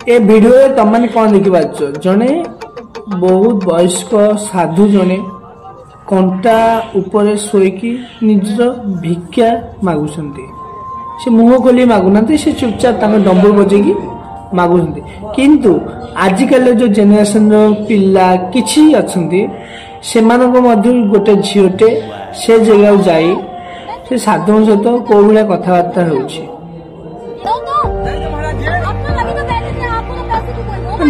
ए video तुम मैंने कौन देखी पार्छ जड़े बहुत वयस्क साधु जड़े कंटा ऊपर शोईकी निजर भिक्षा मागुंट से मुह खोली मागुना से चुपचाप डम्बल बजेगी मागुंट किंतु आजिकल जो जेनेरेशन पिला किछि अछंती सेमानक मध्य गोटे झीटे से जगह जाई से साधु सहित कौ भाया कथबार्ता होउछि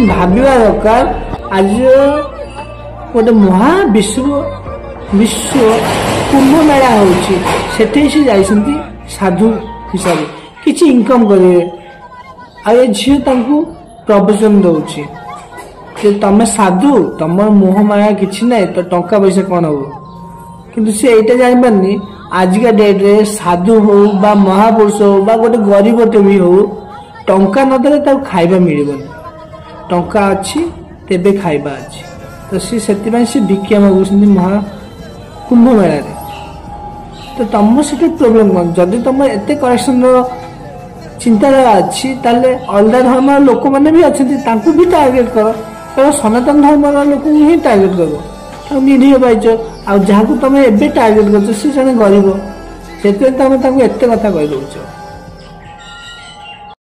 भाविबा दरकार आज गोटे महाविश्व विश्व कुंभ मेला होउछि सेठे से जाइसंती साधु हिसाब किछि इनकम करिवे आ ए झियो तांकू प्रवचन दउछि जे तमे साधु तम मोह माया किछि नै तो टंका पैसा कोन हो किंतु से एटा जानि पारनी आज का डेट रे साधु हो बा महापुरुष हो बा गोटे गरीबटे भी हो टंका न देले ताऊ खाइबा मिलिबनी टंका अछि तेबे खाइबा अछि तो से भिक्षा मागुछन्ती महा कुंभ मेला रे तो तुम से प्रोब्लेम कौन जदि तुम एत करेक्शन चिंताधारा अच्छी ताले अलग धर्म लोक मैंने भी अच्छा भी टार्गेट कर केवल सनातन धर्म लोक ही टार्गेट कर निरीह पाइच आ जहाँ तुम एवं टार्गेट कर जड़े गरीब से तुम एत कथा कहीदे।